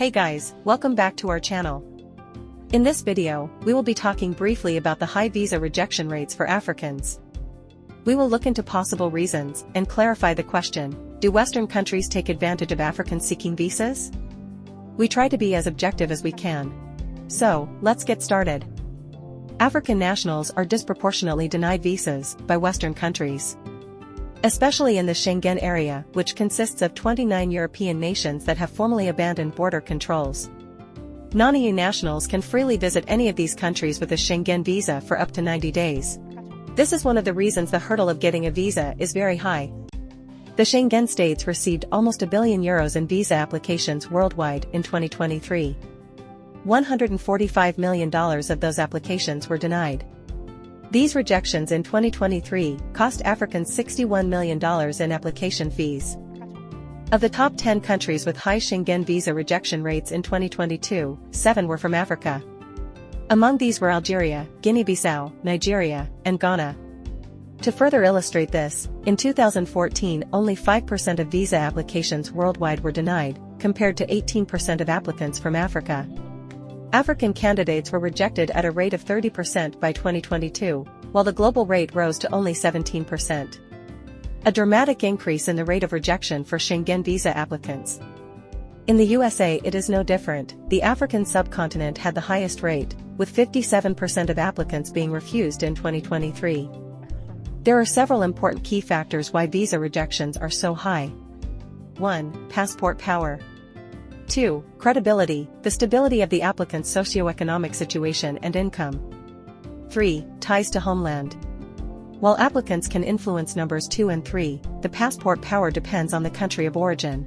Hey guys, welcome back to our channel. In this video, we will be talking briefly about the high visa rejection rates for Africans. We will look into possible reasons and clarify the question, do Western countries take advantage of Africans seeking visas? We try to be as objective as we can. So, let's get started. African nationals are disproportionately denied visas by Western countries. Especially in the Schengen Area, which consists of 29 European nations that have formally abandoned border controls. Non-EU nationals can freely visit any of these countries with a Schengen visa for up to 90 days. This is one of the reasons the hurdle of getting a visa is very high. The Schengen states received almost €1 billion in visa applications worldwide in 2023. $145 million of those applications were denied. These rejections in 2023 cost Africans $61 million in application fees. Of the top 10 countries with high Schengen visa rejection rates in 2022, 7 were from Africa. Among these were Algeria, Guinea-Bissau, Nigeria, and Ghana. To further illustrate this, in 2014 only 5% of visa applications worldwide were denied, compared to 18% of applicants from Africa. African candidates were rejected at a rate of 30% by 2022, while the global rate rose to only 17%. A dramatic increase in the rate of rejection for Schengen visa applicants. In the USA it is no different. The African subcontinent had the highest rate, with 57% of applicants being refused in 2023. There are several important key factors why visa rejections are so high. 1. Passport power. 2. Credibility, the stability of the applicant's socioeconomic situation and income. 3. Ties to homeland. While applicants can influence numbers 2 and 3, the passport power depends on the country of origin.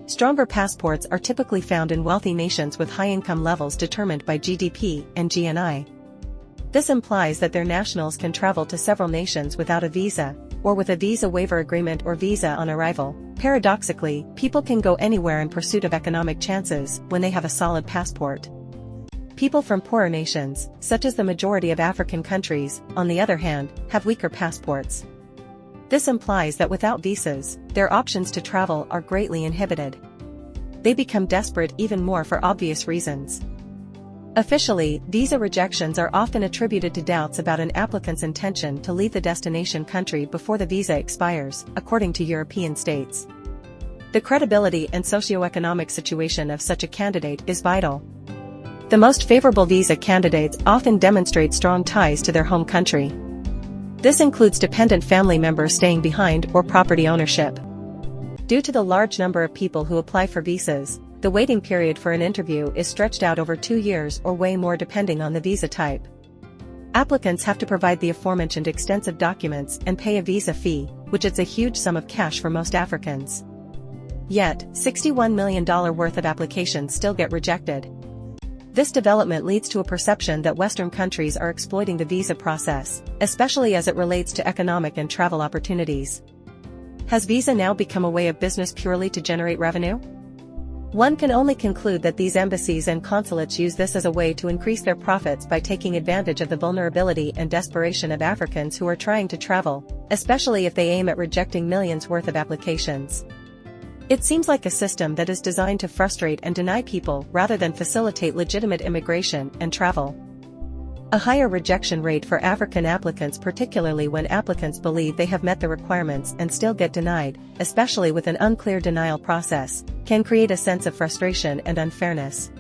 Stronger passports are typically found in wealthy nations with high income levels determined by GDP and GNI. This implies that their nationals can travel to several nations without a visa, or with a visa waiver agreement or visa on arrival. Paradoxically, people can go anywhere in pursuit of economic chances when they have a solid passport. People from poorer nations, such as the majority of African countries, on the other hand, have weaker passports. This implies that without visas, their options to travel are greatly inhibited. They become desperate even more for obvious reasons. Officially, visa rejections are often attributed to doubts about an applicant's intention to leave the destination country before the visa expires, according to European states. The credibility and socioeconomic situation of such a candidate is vital. The most favorable visa candidates often demonstrate strong ties to their home country. This includes dependent family members staying behind or property ownership. Due to the large number of people who apply for visas, the waiting period for an interview is stretched out over 2 years or way more depending on the visa type. Applicants have to provide the aforementioned extensive documents and pay a visa fee, which is a huge sum of cash for most Africans. Yet, $61 million worth of applications still get rejected. This development leads to a perception that Western countries are exploiting the visa process, especially as it relates to economic and travel opportunities. Has visa now become a way of business purely to generate revenue? One can only conclude that these embassies and consulates use this as a way to increase their profits by taking advantage of the vulnerability and desperation of Africans who are trying to travel, especially if they aim at rejecting millions worth of applications. It seems like a system that is designed to frustrate and deny people rather than facilitate legitimate immigration and travel. A higher rejection rate for African applicants, particularly when applicants believe they have met the requirements and still get denied, especially with an unclear denial process, can create a sense of frustration and unfairness.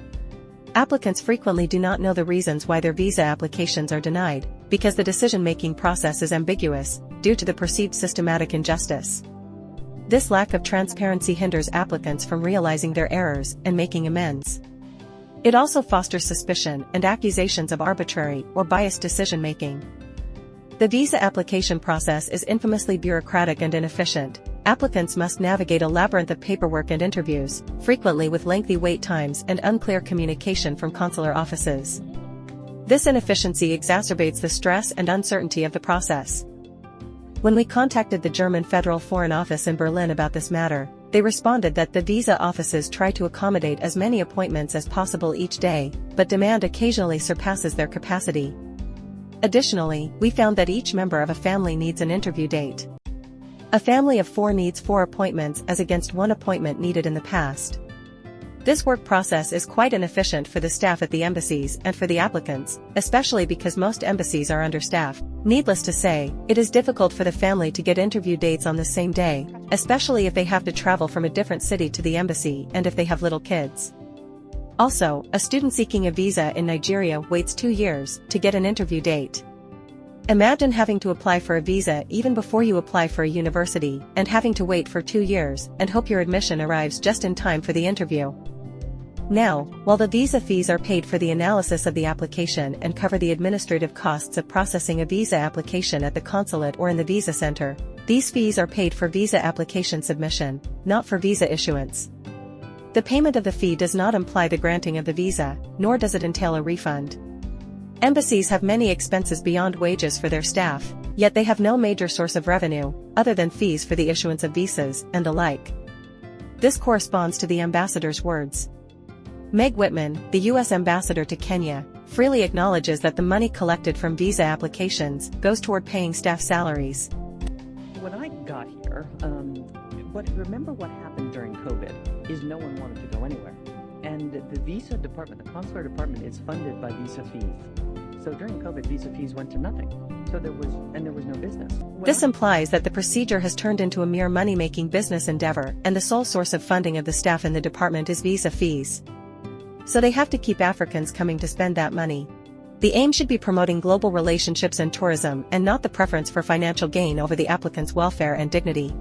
Applicants frequently do not know the reasons why their visa applications are denied, because the decision-making process is ambiguous, due to the perceived systematic injustice. This lack of transparency hinders applicants from realizing their errors and making amends. It also fosters suspicion and accusations of arbitrary or biased decision-making. The visa application process is infamously bureaucratic and inefficient. Applicants must navigate a labyrinth of paperwork and interviews, frequently with lengthy wait times and unclear communication from consular offices. This inefficiency exacerbates the stress and uncertainty of the process. When we contacted the German Federal Foreign Office in Berlin about this matter, they responded that the visa offices try to accommodate as many appointments as possible each day, but demand occasionally surpasses their capacity. Additionally, we found that each member of a family needs an interview date. A family of 4 needs 4 appointments as against 1 appointment needed in the past. This work process is quite inefficient for the staff at the embassies and for the applicants, especially because most embassies are understaffed. Needless to say, it is difficult for the family to get interview dates on the same day, especially if they have to travel from a different city to the embassy and if they have little kids. Also, a student seeking a visa in Nigeria waits 2 years to get an interview date. Imagine having to apply for a visa even before you apply for a university and having to wait for 2 years and hope your admission arrives just in time for the interview. Now, while the visa fees are paid for the analysis of the application and cover the administrative costs of processing a visa application at the consulate or in the visa center, these fees are paid for visa application submission, not for visa issuance. The payment of the fee does not imply the granting of the visa, nor does it entail a refund. Embassies have many expenses beyond wages for their staff, yet they have no major source of revenue, other than fees for the issuance of visas and the like. This corresponds to the ambassador's words. Meg Whitman, the U.S. ambassador to Kenya, freely acknowledges that the money collected from visa applications goes toward paying staff salaries. When I got here, remember what happened during COVID is no one wanted to go anywhere. And the visa department, the consular department, is funded by visa fees. So during COVID, visa fees went to nothing. So there was no business. This implies that the procedure has turned into a mere money-making business endeavor, and the sole source of funding of the staff in the department is visa fees. So they have to keep Africans coming to spend that money. The aim should be promoting global relationships and tourism and not the preference for financial gain over the applicant's welfare and dignity.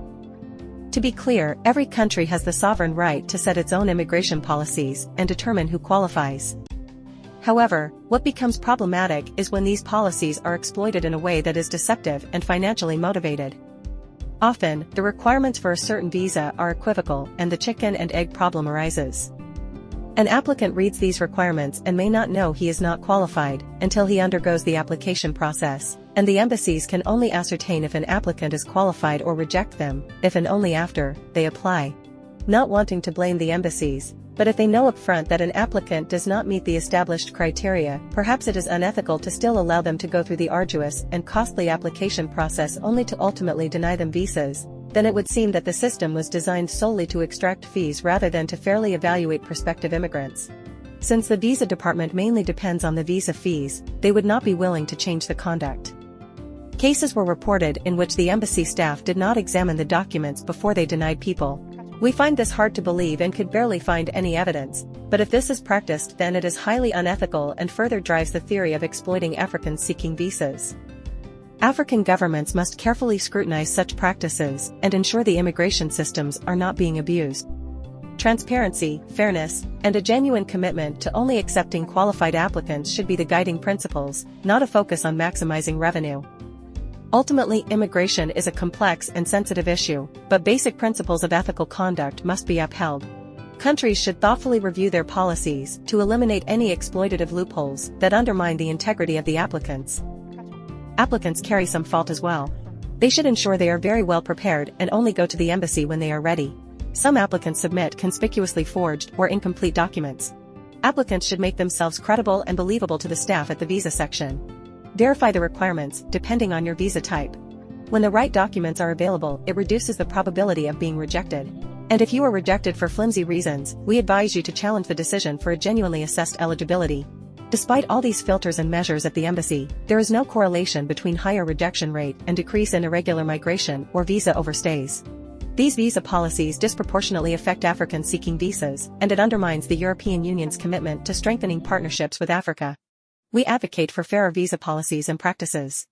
To be clear, every country has the sovereign right to set its own immigration policies and determine who qualifies. However, what becomes problematic is when these policies are exploited in a way that is deceptive and financially motivated. Often, the requirements for a certain visa are equivocal and the chicken and egg problem arises. An applicant reads these requirements and may not know he is not qualified until he undergoes the application process, and the embassies can only ascertain if an applicant is qualified or reject them, if and only after they apply. Not wanting to blame the embassies, but if they know upfront that an applicant does not meet the established criteria, perhaps it is unethical to still allow them to go through the arduous and costly application process only to ultimately deny them visas. Then it would seem that the system was designed solely to extract fees rather than to fairly evaluate prospective immigrants. Since the visa department mainly depends on the visa fees, they would not be willing to change the conduct. Cases were reported in which the embassy staff did not examine the documents before they denied people. We find this hard to believe and could barely find any evidence, but if this is practiced, then it is highly unethical and further drives the theory of exploiting Africans seeking visas. African governments must carefully scrutinize such practices and ensure the immigration systems are not being abused. Transparency, fairness, and a genuine commitment to only accepting qualified applicants should be the guiding principles, not a focus on maximizing revenue. Ultimately, immigration is a complex and sensitive issue, but basic principles of ethical conduct must be upheld. Countries should thoughtfully review their policies to eliminate any exploitative loopholes that undermine the integrity of the applicants. Applicants carry some fault as well. They should ensure they are very well prepared and only go to the embassy when they are ready. Some applicants submit conspicuously forged or incomplete documents. Applicants should make themselves credible and believable to the staff at the visa section. Verify the requirements, depending on your visa type. When the right documents are available, it reduces the probability of being rejected. And if you are rejected for flimsy reasons, we advise you to challenge the decision for a genuinely assessed eligibility. Despite all these filters and measures at the embassy, there is no correlation between higher rejection rate and decrease in irregular migration or visa overstays. These visa policies disproportionately affect Africans seeking visas, and it undermines the European Union's commitment to strengthening partnerships with Africa. We advocate for fairer visa policies and practices.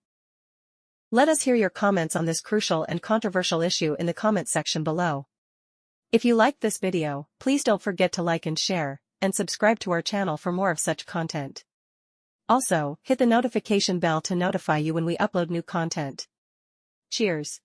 Let us hear your comments on this crucial and controversial issue in the comments section below. If you liked this video, please don't forget to like and share, and subscribe to our channel for more of such content. Also, hit the notification bell to notify you when we upload new content. Cheers!